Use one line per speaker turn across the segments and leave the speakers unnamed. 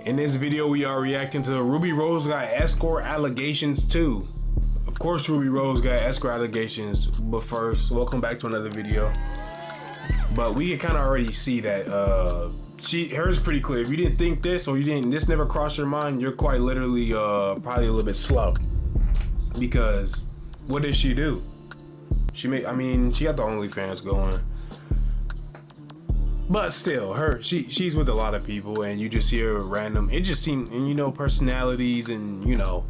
In this video, we are reacting to Rubi Rose got escort allegations too. Of course, Rubi Rose got escort allegations, but first, welcome back to another video. But we can kind of already see that hers is pretty clear. If you didn't think this, or this never crossed your mind, you're quite literally probably a little bit slow. Because what did she do? She got the OnlyFans going. But still, she's with a lot of people, and you just hear random. It just seems, and you know, personalities, and you know,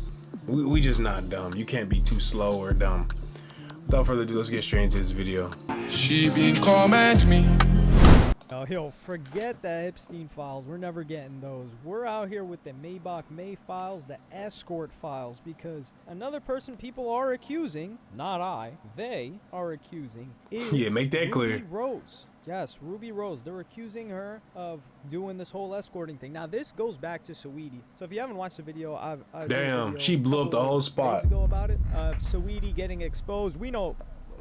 we just not dumb. You can't be too slow or dumb. Without further ado, let's get straight into this video.
She been comment me.
Oh, yo, forget the Epstein files. We're never getting those. We're out here with the Maybach May files, the Escort files, because another person people are accusing, not I, they are accusing, is
make that clear.
Rubi Rose. Yes, Rubi Rose. They're accusing her of doing this whole escorting thing. Now, this goes back to Saweetie. So if you haven't watched the video, I've
damn, she blew up the whole spot.
Days ago about it. Saweetie getting exposed.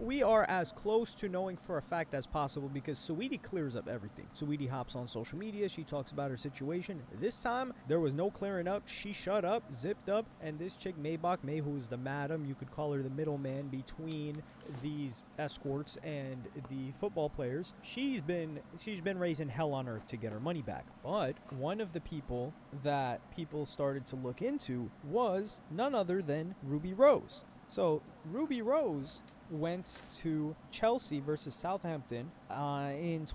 We are as close to knowing for a fact as possible because Saweetie clears up everything. Saweetie hops on social media. She talks about her situation. This time, there was no clearing up. She shut up, zipped up, and this chick, Maybach May, who is the madam, you could call her the middleman between these escorts and the football players, she's been raising hell on earth to get her money back. But one of the people that people started to look into was none other than Rubi Rose. So Rubi Rose went to Chelsea versus Southampton in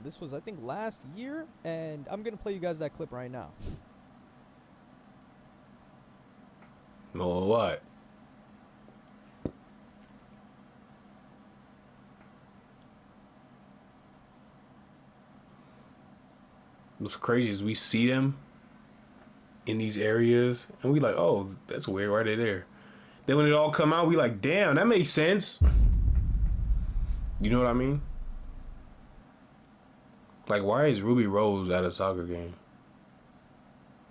this was, I think, last year, and I'm gonna play you guys that clip right now.
No, what? What's crazy is we see them in these areas, and we like, oh, that's weird, why are they there? Then when it all come out, we like, damn, that makes sense. You know what I mean? Like, why is Rubi Rose at a soccer game?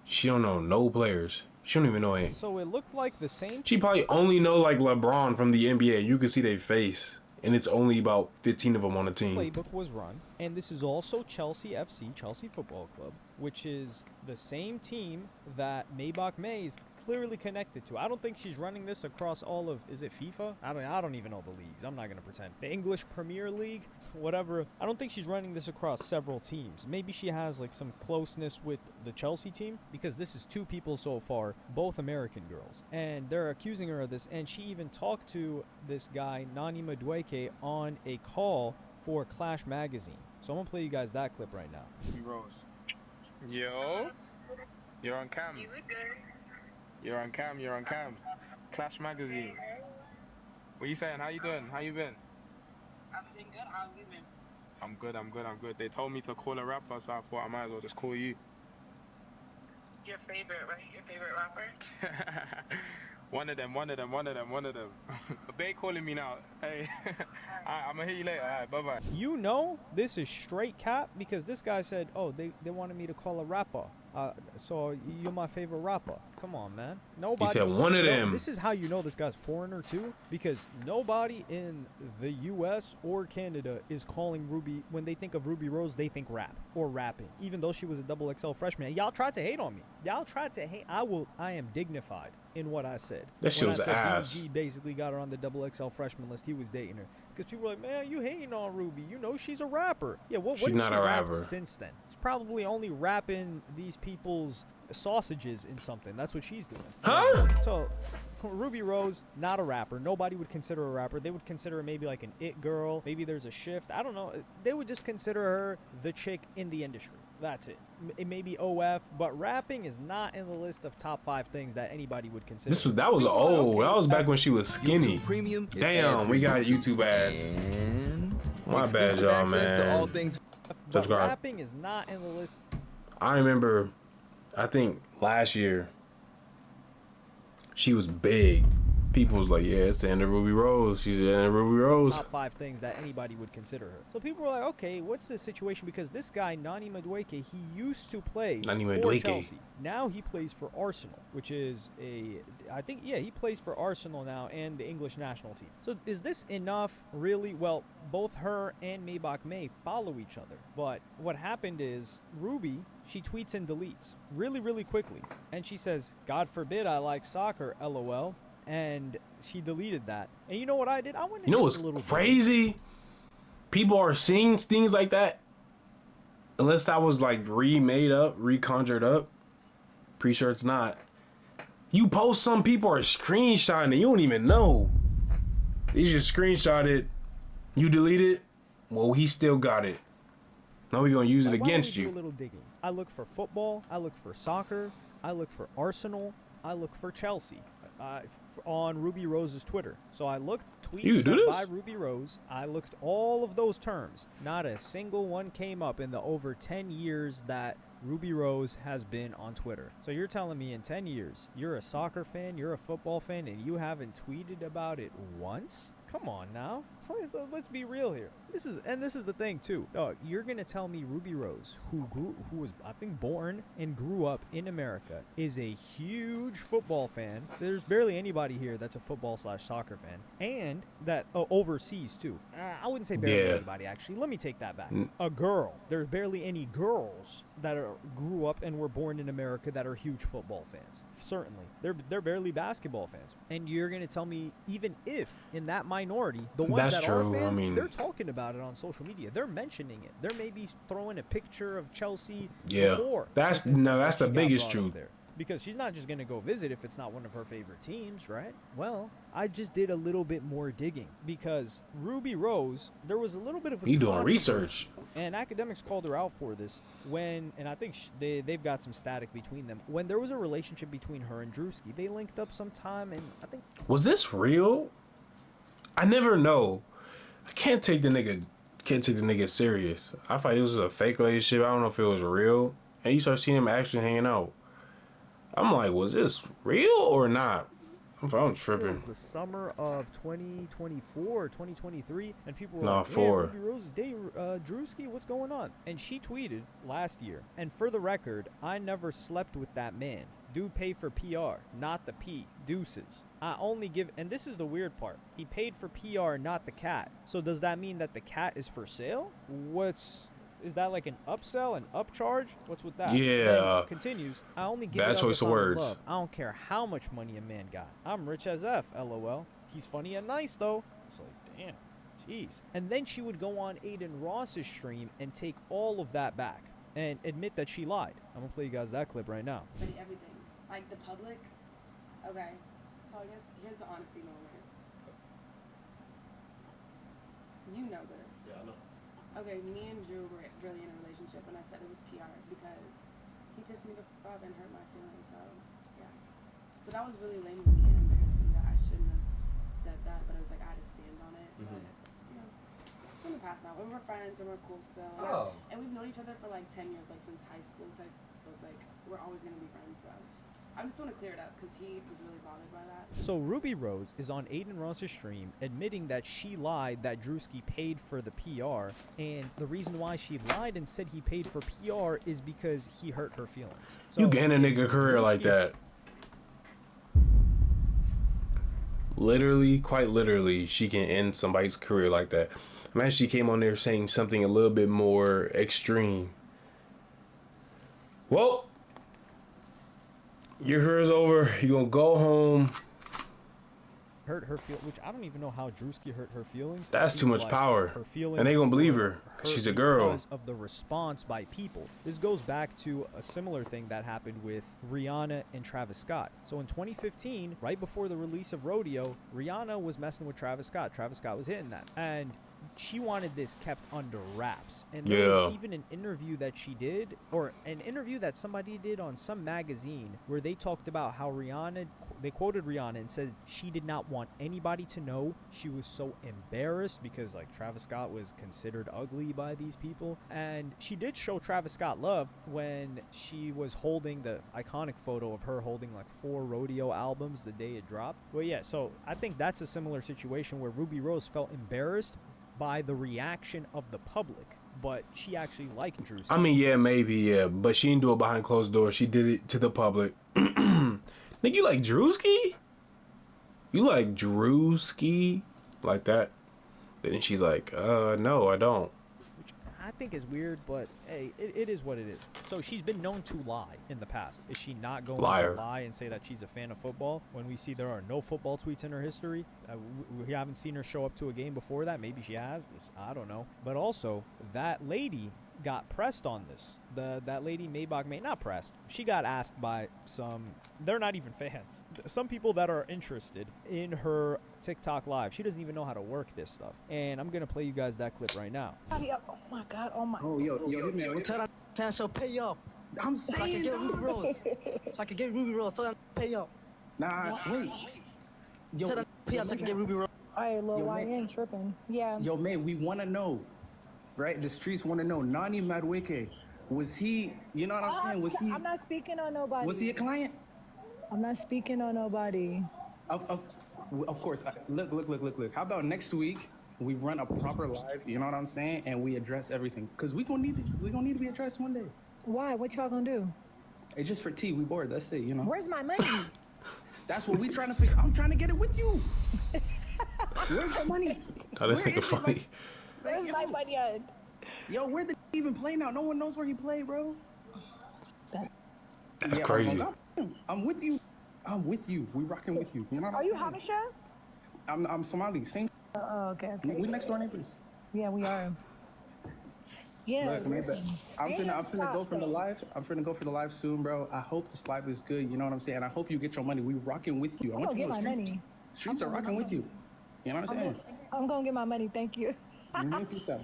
She don't know no players. She don't even know any.
So it looked like the same.
She probably only know like LeBron from the NBA. You can see their face, and it's only about 15 of them on the team.
Playbook was run, and this is also Chelsea FC, Chelsea Football Club, which is the same team that Maybach May is clearly connected to. I don't think she's running this across all of, is it FIFA? I don't even know the leagues. I'm not gonna pretend. The English Premier League, whatever. I don't think she's running this across several teams. Maybe she has like some closeness with the Chelsea team, because this is two people so far, both American girls, and they're accusing her of this. And she even talked to this guy Nani Madueke on a call for Clash magazine. So I'm gonna play you guys that clip right now.
Rose. Yo, you're on cam.
You look good.
You're on cam. Clash magazine. What you saying? How you doing? How you been?
I'm doing good. How have you been?
I'm good. They told me to call a rapper, so I thought I might as well just call you.
Your favorite, right? Your favorite rapper?
One of them. They calling me now. Hey, I'm gonna hit you later. Alright, bye-bye.
You know this is straight cap, because this guy said, oh, they wanted me to call a rapper. So you're my favorite rapper. Come on, man. Nobody.
He said one of them.
This is how you know this guy's foreigner too, because nobody in the U.S. or Canada is calling Rubi, when they think of Rubi Rose, they think rap or rapping. Even though she was a XXL freshman, y'all tried to hate on me. Y'all tried to hate. I am dignified in what I said.
That shit was ass.
BG basically got her on the XXL freshman list. He was dating her because people were like, man, you hating on Rubi. You know she's a rapper. Yeah, what
she's not a rapper
since then? She's probably only rapping these people's sausages in something. That's what she's doing.
Huh?
So Rubi Rose, not a rapper. Nobody would consider her a rapper. They would consider her maybe like an it girl. Maybe there's a shift. I don't know. They would just consider her the chick in the industry. That's it. It may be OF, but rapping is not in the list of top 5 things that anybody would consider.
That was old. That was back when she was skinny.
Premium
Damn, we got YouTube ads. My bad, y'all, man.
But rapping is not in the list.
I remember, I think last year, she was big. people's like, yeah, it's the end of Ruby Rose. She's the end of Ruby Rose.
Top 5 things that anybody would consider her. So people were like, okay, what's the situation? Because this guy, Nani Madueke, he used to play for Chelsea. Now he plays for Arsenal, which is I think, yeah, he plays for Arsenal now and the English national team. So is this enough, really? Well, both her and Maybach May follow each other. But what happened is Ruby, she tweets and deletes really, really quickly. And she says, God forbid I like soccer, LOL. And she deleted that. And you know what I did? I went and
you know what's crazy? People are seeing things like that. Unless that was like remade up, reconjured up. Pretty sure it's not. You post, some people are screenshotting it. You don't even know. They just screenshot it. You delete it. Well, he still got it. Now we're going to use it against you.
Do a little digging. I look for football. I look for soccer. I look for Arsenal. I look for Chelsea. On Ruby Rose's Twitter. So I looked tweets sent by Ruby Rose. I looked all of those terms. Not a single one came up in the over 10 years that Ruby Rose has been on Twitter. So you're telling me in 10 years, you're a soccer fan, you're a football fan, and you haven't tweeted about it once? Come on now. Let's be real here. This is the thing too. You're gonna tell me Ruby Rose, who was I think born and grew up in America, is a huge football fan. There's barely anybody here that's a football/soccer fan, and that overseas too. I wouldn't say barely anybody actually. Let me take that back. A girl. There's barely any girls that grew up and were born in America that are huge football fans. Certainly, they're barely basketball fans. And you're gonna tell me even if in that minority, the ones that are fans, they're talking about it on social media. They're mentioning it. They're maybe throwing a picture of Chelsea before.
That's the biggest truth.
Because she's not just going to go visit if it's not one of her favorite teams, right? Well, I just did a little bit more digging because Ruby Rose, there was a little bit of a
doing research.
And academics called her out for this and I think they've got some static between them. When there was a relationship between her and Drewski, they linked up sometime, and I think...
Was this real? I never know. I can't take the nigga serious. I thought it was a fake relationship. I don't know if it was real. And you start seeing him actually hanging out. I'm like, was this real or not? I'm tripping.
It was the summer of 2024 or 2023, and people were like, Ruby Rose is dating Drewski, what's going on? And she tweeted last year, and for the record, I never slept with that man. Do pay for PR, not the P. Deuces. I only give, and this is the weird part, he paid for PR, not the cat. So does that mean that the cat is for sale? Is that like an upsell, an upcharge? What's with that?
Yeah.
Continues. I only give
bad choice of words.
Love. I don't care how much money a man got. I'm rich as F, LOL. He's funny and nice though. It's like, damn, jeez. And then she would go on Aiden Ross's stream and take all of that back and admit that she lied. I'm gonna play you guys that clip right now.
Everything, like the public. Okay, so I guess here's the honesty moment. You know this. Yeah, I know. Okay, me and Drew were really in a relationship, and I said it was PR because he pissed me the fuck off and hurt my feelings, so, yeah. But that was really lame of me and embarrassing that I shouldn't have said that, but I was like, I had to stand on it. But, you know, it's in the past now, and we're friends, and we're cool still.
Oh.
And we've known each other for like 10 years, like since high school type, so it's like, we're always going to be friends, so. I just want to clear it up because he was really bothered by that.
So Ruby Rose is on Aiden Ross's stream admitting that she lied that Drewski paid for the PR, and the reason why she lied and said he paid for PR is because he hurt her feelings. So
you can end a nigga career like that. Literally, quite literally, she can end somebody's career like that. Imagine she came on there saying something a little bit more extreme. Well, your career's over. You're gonna go home.
Hurt her feelings, which I don't even know how Drewski hurt her feelings.
That's too much
like
power.
Her feelings,
and they gonna believe her. She's a girl.
Because of the response by people. This goes back to a similar thing that happened with Rihanna and Travis Scott. So in 2015, right before the release of Rodeo, Rihanna was messing with Travis Scott. Travis Scott was hitting that. And she wanted this kept under wraps. And there was even an interview that she did, or an interview that somebody did on some magazine, where they talked about how they quoted Rihanna and said she did not want anybody to know. She was so embarrassed because, like, Travis Scott was considered ugly by these people. And she did show Travis Scott love when she was holding the iconic photo of her holding like 4 rodeo albums the day it dropped. Well, yeah, so I think that's a similar situation where Ruby Rose felt embarrassed by the reaction of the public, but she actually liked Drewski.
I mean, yeah, maybe, yeah, but she didn't do it behind closed doors. She did it to the public. Nigga, you like Drewski? You like Drewski? Like that? Then she's like, no, I don't.
Which I think is weird, but hey, it is what it is. So she's been known to lie in the past. Is she not going to lie and say that she's a fan of football when we see there are no football tweets in her history? We haven't seen her show up to a game before that. Maybe she has. I don't know. But also, that lady got pressed on this. That lady Maybach not pressed. She got asked by some, they're not even fans, some people that are interested in her TikTok live. She doesn't even know how to work this stuff. And I'm gonna play you guys that clip right now.
Oh my god, oh my.
Oh, yo, man.
Tell that so pay up.
I'm saying,
so I can get Ruby Rose. So I can pay up.
Nah, wait. Yo,
tell that pay up so I can get Ruby Rose.
Alright, Lil, why you ain't tripping? Yeah.
Yo, man, we want to know, right? The streets want to know. Nani Madueke, was he, you know what I'm saying? Was he?
I'm not speaking on nobody.
Was he a client?
I'm not speaking on nobody.
Of course. Look. How about next week we run a proper live, you know what I'm saying? And we address everything. Because we gonna need to be addressed one day.
Why? What y'all gonna do?
It's just for tea. We bored. That's it, you know?
Where's my money?
That's what we trying to figure. I'm trying to get it with you. Where's the money?
Oh, this nigga funny.
Where's my money at?
Yo, where did he even play now? No one knows where he played, bro.
That's crazy.
I'm with you. We rocking with you. You know what I'm saying?
Are you Habesha?
I'm Somali. Same.
Oh, okay.
We next door neighbors.
Yeah, we are. Yeah.
Look, man, I'm finna go for the live. I'm finna go for the live soon, bro. I hope this live is good. You know what I'm saying? I hope you get your money. We rocking with you. I want you to know streets are rocking with you. You know what I'm saying?
I'm gonna get my money. Thank you.
Peace out.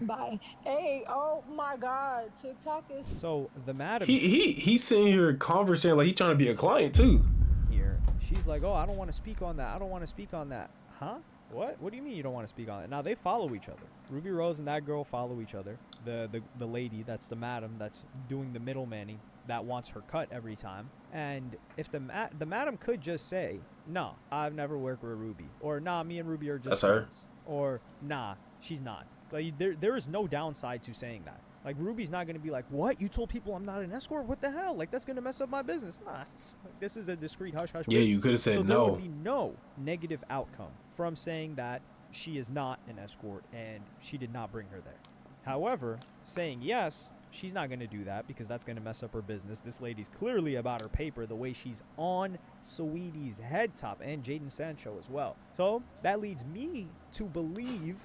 Bye. Hey, oh my God, TikTok is.
So the madam.
He's sitting here conversing like he's trying to be a client too.
Here, she's like, oh, I don't want to speak on that. I don't want to speak on that. Huh? What? What do you mean you don't want to speak on it? Now they follow each other. Ruby Rose and that girl follow each other. The lady, that's the madam, that's doing the middlemaning, that wants her cut every time. And if the madam could just say, no, I've never worked with Ruby, or nah, me and Ruby are just friends, or nah, she's not. Like there is no downside to saying that. Like Ruby's not gonna be like, what? You told people I'm not an escort? What the hell? Like that's gonna mess up my business. Nah, like, this is a discreet hush hush.
Yeah, you could have said
so
no.
There would be no negative outcome from saying that she is not an escort and she did not bring her there. However, saying yes, she's not going to do that because that's going to mess up her business. This lady's clearly about her paper the way she's on Saweetie's head top and Jaden Sancho as well. So that leads me to believe.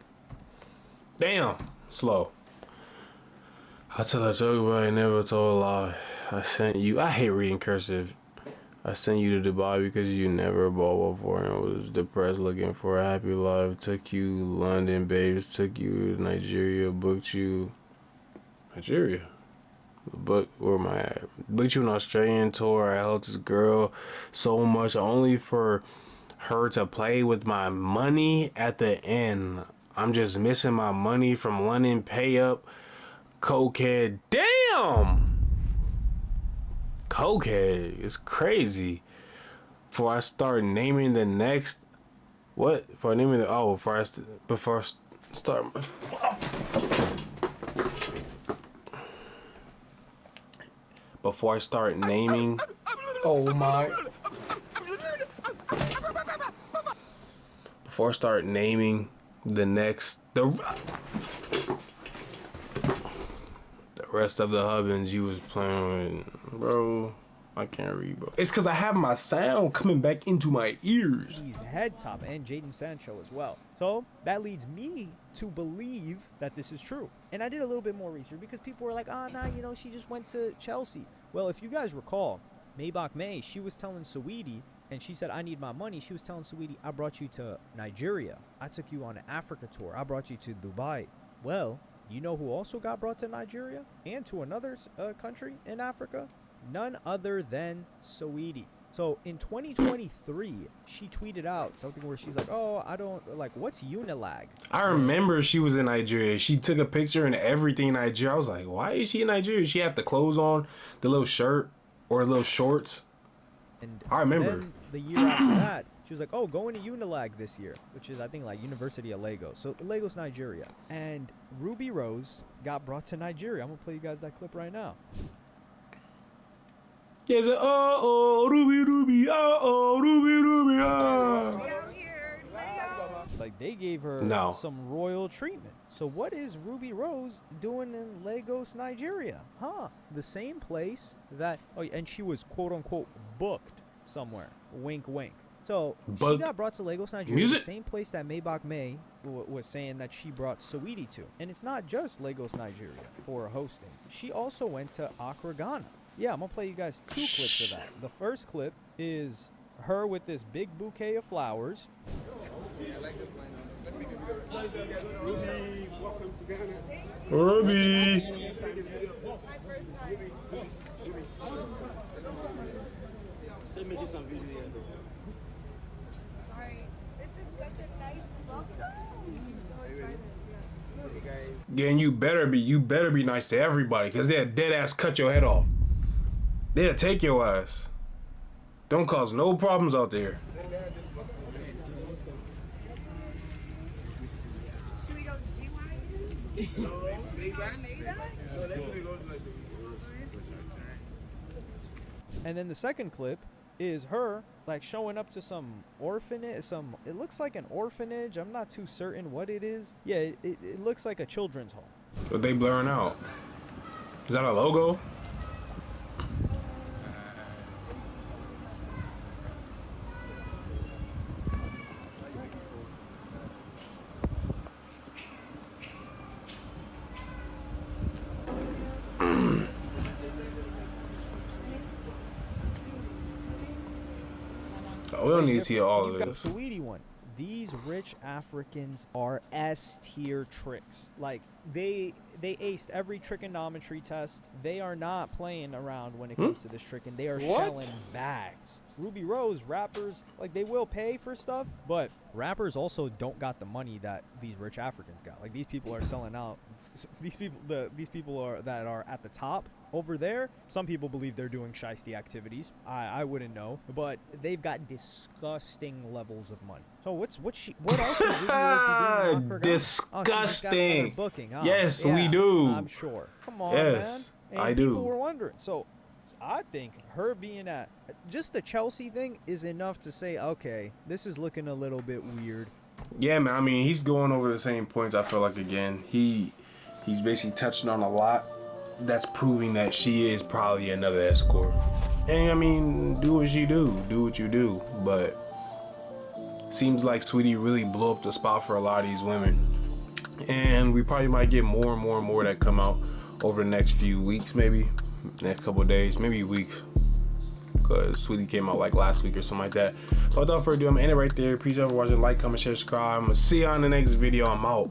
Damn, slow. I tell a joke, but I never told a lie. I sent you. I hate reading cursive. I sent you to Dubai because you never bought before and was depressed looking for a happy life. Took you London, babes. Took you to Nigeria. Booked you Nigeria. Booked you an Australian tour. I helped this girl so much only for her to play with my money at the end. I'm just missing my money from London. Pay up. Cokehead. Damn. Cokehead. It's crazy. Before I start naming the next. What? Before naming the. Oh, before I start. Before I start naming. Oh my. Before I start naming the next. The rest of the hubbins you was playing with, bro. I can't read, bro. It's because I have my sound coming back into my ears.
He's head top and Jaden Sancho as well. So that leads me to believe that this is true. And I did a little bit more research because people were like, nah, she just went to Chelsea. Well, if you guys recall, Maybach May, she was telling Saweetie, and she said, I need my money. She was telling Saweetie, I brought you to Nigeria. I took you on an Africa tour. I brought you to Dubai. Well, you know who also got brought to Nigeria and to another country in Africa? None other than Saweetie. So in 2023, she tweeted out something where she's like, oh, I don't, like, what's Unilag?
I remember she was in Nigeria. She took a picture and everything in Nigeria. I was like, why is she in Nigeria? She had the clothes on, the little shirt or little shorts.
And
I remember.
Then the year after that, she was like, oh, going to Unilag this year, which is, I think, like University of Lagos. So Lagos, Nigeria. And Ruby Rose got brought to Nigeria. I'm going to play you guys that clip right now.
Yeah, it's like, oh, Ruby, oh, Ruby, oh.
Like, they gave her some royal treatment. So what is Ruby Rose doing in Lagos, Nigeria? Huh? The same place that, oh, and she was quote unquote booked somewhere. Wink, wink. So she got brought to Lagos, Nigeria, the same place that Maybach May was saying that she brought Saweetie to. And it's not just Lagos, Nigeria for hosting. She also went to Accra, Ghana. Yeah, I'm gonna play you guys 2 clips of that. The first clip is her with this big bouquet of flowers.
Ruby, welcome to Ghana. Ruby.
Sorry, this is such a nice welcome.
Again, you better be nice to everybody, cause they'll dead ass cut your head off. They'll take your ass. Don't cause no problems out there.
Should we go GY?
And then the second clip is her like showing up to some orphanage, it looks like an orphanage. I'm not too certain what it is. Yeah, it looks like a children's home.
But they blurring out. Is that a logo? We don't need to see all of this.
Saweetie one. These rich Africans are S-tier tricks. Like, they aced every trigonometry test. They are not playing around when it comes to this tricking. They are shelling bags. Ruby Rose, rappers, like, they will pay for stuff, but rappers also don't got the money that these rich Africans got. Like, these people are selling out. These people are that are at the top over there. Some people believe they're doing shiesty activities. I wouldn't know, but they've got disgusting levels of money. So what else would Ruby Rose be doing?
Disgusting.
Booking, huh?
Yes,
yeah,
we do.
I'm sure. Come on,
yes,
man. And
I do.
People were wondering. So I think her being at just the Chelsea thing is enough to say, okay, this is looking a little bit weird.
Yeah, man. I mean, he's going over the same points. I feel like again, he's basically touching on a lot that's proving that she is probably another escort. And I mean, do what you do. But seems like Saweetie really blew up the spot for a lot of these women. And we probably might get more and more that come out over the next few weeks, maybe next couple of days, maybe weeks. Because Saweetie came out like last week or something like that. But without further ado, I'm gonna end it right there. Appreciate you for watching. Like, comment, share, subscribe. I'm gonna see you on the next video. I'm out.